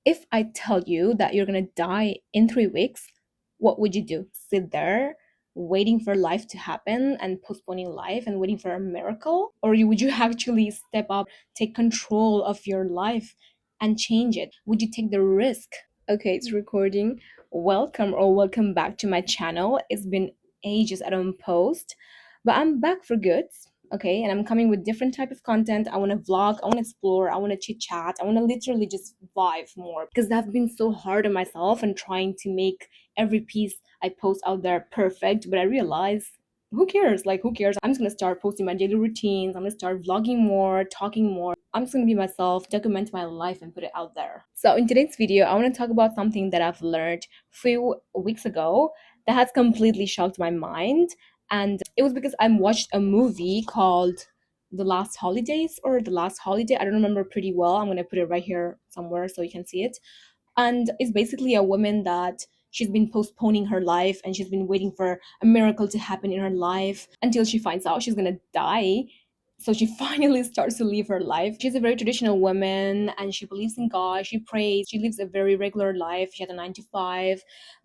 If I tell you that you're gonna die in 3 weeks, what would you do? Sit there waiting for life to happen and postponing life and waiting for a miracle? Or would you actually step up, take control of your life and change it? Would you take the risk? Okay, it's recording. Welcome or welcome back to my channel. It's been ages I don't post, but I'm back for good. Okay, and I'm coming with different type of content. I want to vlog, I want to explore, I want to chit chat, I want to literally just vibe more because I've been so hard on myself and trying to make every piece I post out there perfect. But I realize who cares? Like, who cares? I'm just gonna start posting my daily routines. I'm gonna start vlogging more, talking more. I'm just gonna be myself, document my life, and put it out there. So, in today's video, I want to talk about something that I've learned a few weeks ago that has completely shocked my mind. And it was because I watched a movie called The Last Holidays or The Last Holiday. I don't remember pretty well. I'm gonna put it right here somewhere so you can see it. And it's basically a woman that she's been postponing her life and she's been waiting for a miracle to happen in her life until she finds out she's gonna die. So she finally starts to live her life. She's a very traditional woman and she believes in God, she prays, she lives a very regular life. She had a 9 to 5,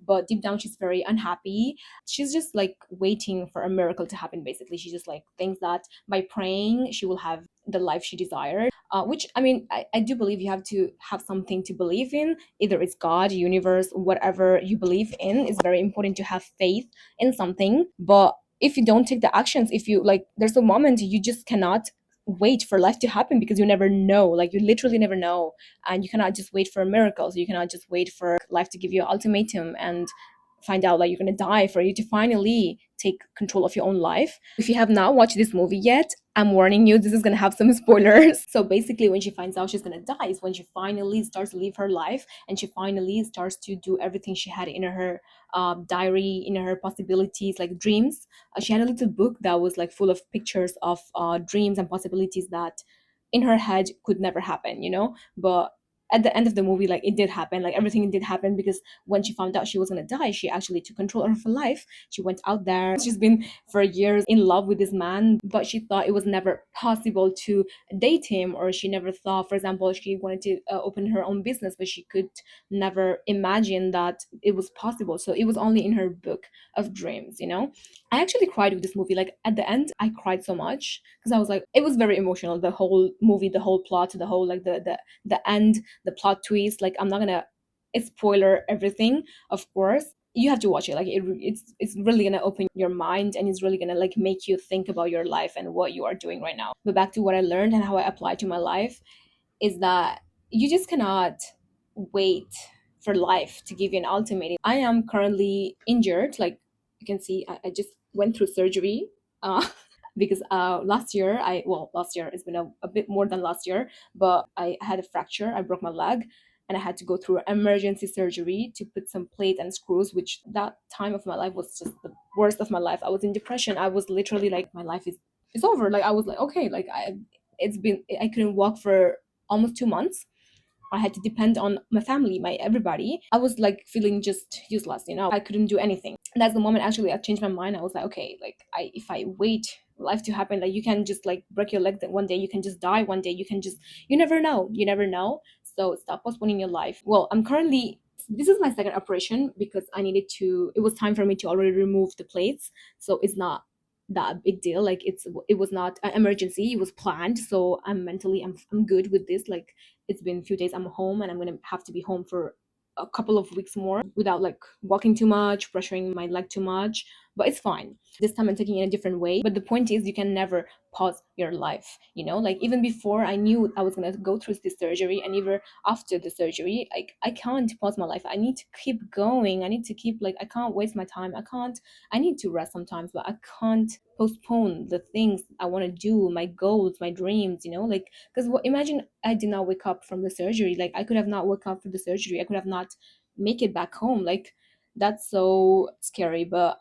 but deep down she's very unhappy. She's just like waiting for a miracle to happen basically. She just like thinks that by praying she will have the life she desired. Which I mean, I do believe you have to have something to believe in. Either it's God, universe, whatever you believe in. It's very important to have faith in something. But if you don't take the actions, if you like, there's a moment you just cannot wait for life to happen because you never know. Like, you literally never know. And you cannot just wait for miracles. You cannot just wait for life to give you an ultimatum and find out like you're gonna die for you to finally take control of your own life. If you have not watched this movie yet, I'm warning you, this is gonna have some spoilers. So basically, when she finds out she's gonna die is when she finally starts to live her life and she finally starts to do everything she had in her diary, in her possibilities, like dreams. She had a little book that was like full of pictures of dreams and possibilities that in her head could never happen, But at the end of the movie, like it did happen, like everything did happen because when she found out she was gonna die, she actually took control of her life. She went out there. She's been for years in love with this man, but she thought it was never possible to date him, or she never thought, for example, she wanted to open her own business, but she could never imagine that it was possible. So it was only in her book of dreams. I actually cried with this movie. Like at the end, I cried so much because I was like, it was very emotional. The whole movie, the whole plot, the whole like the end, the plot twist. Like I'm not gonna spoiler everything, of course. You have to watch it. Like it's really gonna open your mind and it's really gonna like make you think about your life and what you are doing right now. But back to what I learned and how I apply to my life is that you just cannot wait for life to give you an ultimatum. I am currently injured. Like you can see, I just went through surgery. Because last year it's been a bit more than last year, but I had a fracture. I broke my leg and I had to go through emergency surgery to put some plate and screws, which that time of my life was just the worst of my life. I was in depression. I was literally like, my life is it's over. Like I was like, okay, like I couldn't walk for almost 2 months. I had to depend on my family, my everybody. I was like feeling just useless. I couldn't do anything. And that's the moment actually I changed my mind. I was like, okay, like if I wait life to happen, like you can just like break your leg that one day, you can just die one day, you never know. You never know. So stop postponing your life. Well, I'm currently this is my second operation because it was time for me to already remove the plates. So it's not that big deal. Like it was not an emergency, it was planned. So I'm good with this. Like it's been a few days I'm home and I'm gonna have to be home for a couple of weeks more without like walking too much, pressuring my leg too much. But it's fine. This time I'm taking it a different way. But the point is you can never pause your life. Like even before I knew I was gonna go through this surgery, and even after the surgery, like I can't pause my life. I need to keep going. I need to keep like I can't waste my time. I need to rest sometimes, but I can't postpone the things I want to do, my goals, my dreams. Like because imagine I did not wake up from the surgery. Like I could have not woke up from the surgery. I could have not make it back home. Like that's so scary. But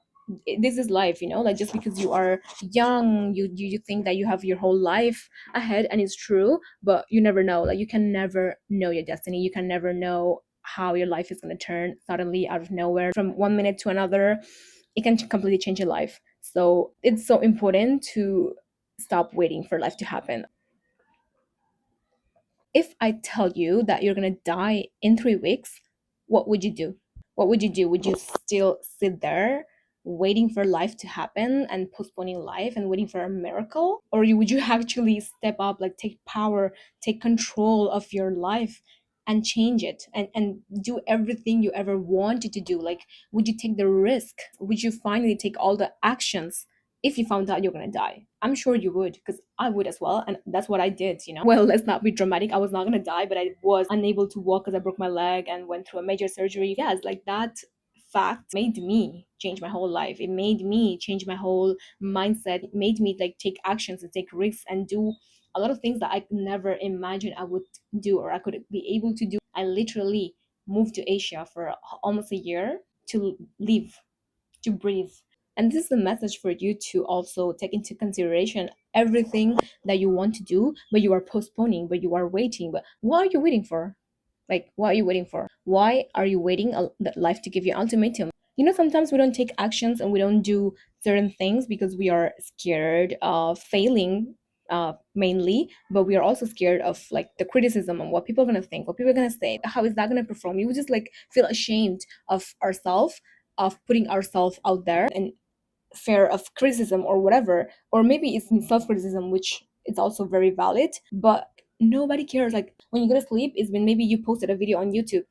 this is life. Like just because you are young, you think that you have your whole life ahead, and it's true. But you never know. Like you can never know your destiny. You can never know how your life is going to turn suddenly out of nowhere from one minute to another. It can completely change your life. So it's so important to stop waiting for life to happen. If I tell you that you're gonna die in 3 weeks, what would you do? What would you do? Would you still sit there waiting for life to happen and postponing life and waiting for a miracle? Or would you actually step up, like take power, take control of your life and change it and do everything you ever wanted to do? Like, would you take the risk? Would you finally take all the actions if you found out you're gonna die? I'm sure you would, because I would as well, and that's what I did. Well, let's not be dramatic. I was not gonna die, but I was unable to walk because I broke my leg and went through a major surgery. Yes, like that fact made me change my whole life. It made me change my whole mindset. It made me like take actions and take risks and do a lot of things that I never imagined I would do or I could be able to do. I literally moved to Asia for almost a year to live, to breathe. And this is a message for you to also take into consideration everything that you want to do, but you are postponing, but you are waiting. But what are you waiting for? Like, what are you waiting for? Why are you waiting that life to give you an ultimatum? Sometimes we don't take actions and we don't do certain things because we are scared of failing, mainly, but we are also scared of like the criticism and what people are gonna think, what people are gonna say, how is that gonna perform. You would just like feel ashamed of ourselves, of putting ourselves out there, and fear of criticism or whatever. Or maybe it's self-criticism, which is also very valid, but nobody cares. Like when you go to sleep, it's when maybe you posted a video on YouTube,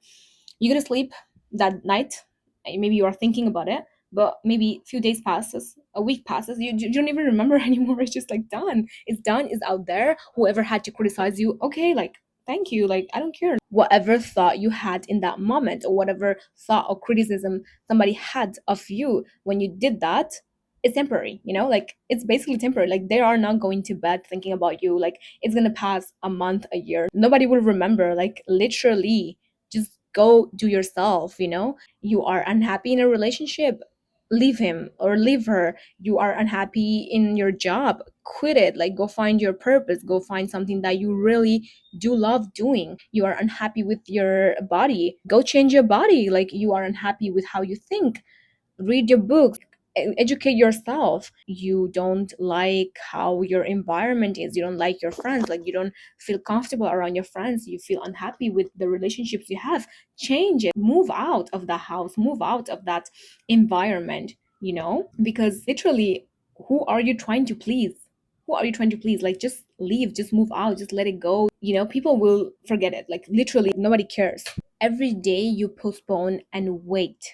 you go to sleep that night, and maybe you are thinking about it, but maybe a few days passes, a week passes, you don't even remember anymore. It's just like done, it's done, it's out there. Whoever had to criticize you, okay, like thank you, like I don't care. Whatever thought you had in that moment, or whatever thought or criticism somebody had of you when you did that, it's temporary. Like it's basically temporary. Like they are not going to bed thinking about you. Like it's gonna pass a month, a year, nobody will remember. Like literally, just go do yourself. You are unhappy in a relationship, leave him or leave her. You are unhappy in your job, quit it. Like go find your purpose, go find something that you really do love doing. You are unhappy with your body, go change your body. Like you are unhappy with how you think, read your books, educate yourself. You don't like how your environment is, you don't like your friends, like you don't feel comfortable around your friends, you feel unhappy with the relationships you have, change it. Move out of the house, move out of that environment. Because literally, who are you trying to please? Who are you trying to please? Like just leave, just move out, just let it go. People will forget it. Like literally nobody cares. Every day you postpone and wait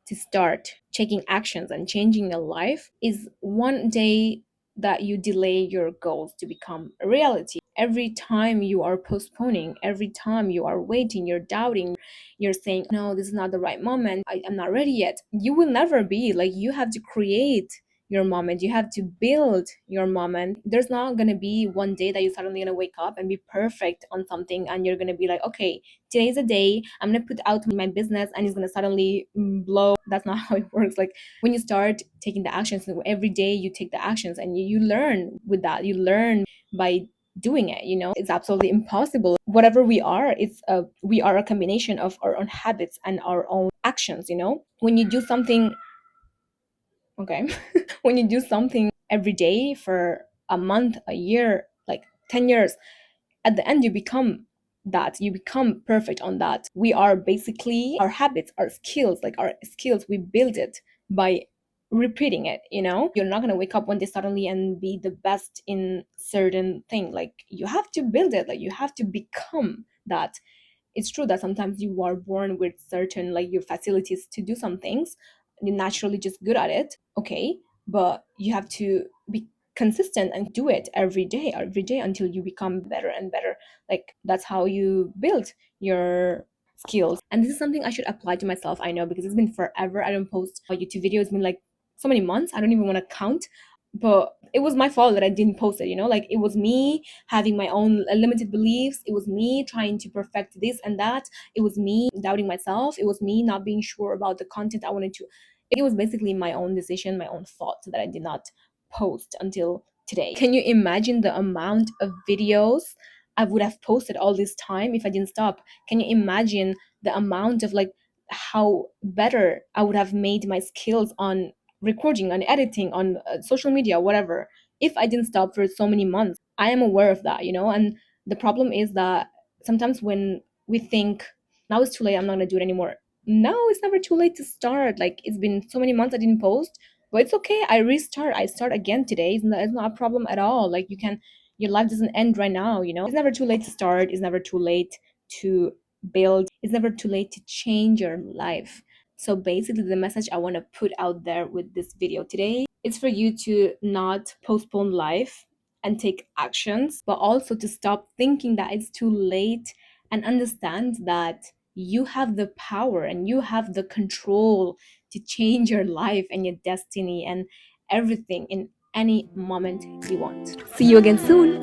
to start taking actions and changing your life is one day that you delay your goals to become a reality. Every time you are postponing, every time you are waiting, you're doubting, you're saying, no, this is not the right moment, I'm not ready yet. You will never be. Like, you have to create your moment, you have to build your moment. There's not going to be one day that you're suddenly going to wake up and be perfect on something and you're going to be like, okay, today's a day I'm going to put out my business and it's going to suddenly blow. That's not how it works. Like when you start taking the actions, every day you take the actions and you learn with that. You learn by doing it. It's absolutely impossible. Whatever we are a combination of our own habits and our own actions. When you do something, okay, when you do something every day for a month, a year, like 10 years, at the end you become that, you become perfect on that. We are basically our habits, our skills, like our skills, we build it by repeating it. You're not going to wake up one day suddenly and be the best in certain thing. Like you have to build it, like you have to become that. It's true that sometimes you are born with certain, like, your facilities to do some things, you're naturally just good at it, okay, but you have to be consistent and do it every day until you become better and better. Like that's how you build your skills. And this is something I should apply to myself, I know, because it's been forever I don't post a YouTube video. It's been like so many months, I don't even want to count. But it was my fault that I didn't post it. Like it was me having my own limited beliefs, it was me trying to perfect this and that, it was me doubting myself, it was me not being sure about the content I wanted to. It was basically my own decision, my own fault that I did not post until today. Can you imagine the amount of videos I would have posted all this time if I didn't stop? Can you imagine the amount of, like, how better I would have made my skills on recording, on editing, on social media, whatever, if I didn't stop for so many months? I am aware of that. And the problem is that sometimes when we think now it's too late, I'm not gonna do it anymore. No, it's never too late to start. Like, it's been so many months I didn't post, but it's okay. I restart. I start again today. It's not a problem at all. Like, you can, your life doesn't end right now, you know? It's never too late to start. It's never too late to build. It's never too late to change your life. So basically, the message I want to put out there with this video today is for you to not postpone life and take actions, but also to stop thinking that it's too late and understand that you have the power and you have the control to change your life and your destiny and everything in any moment you want. See you again soon.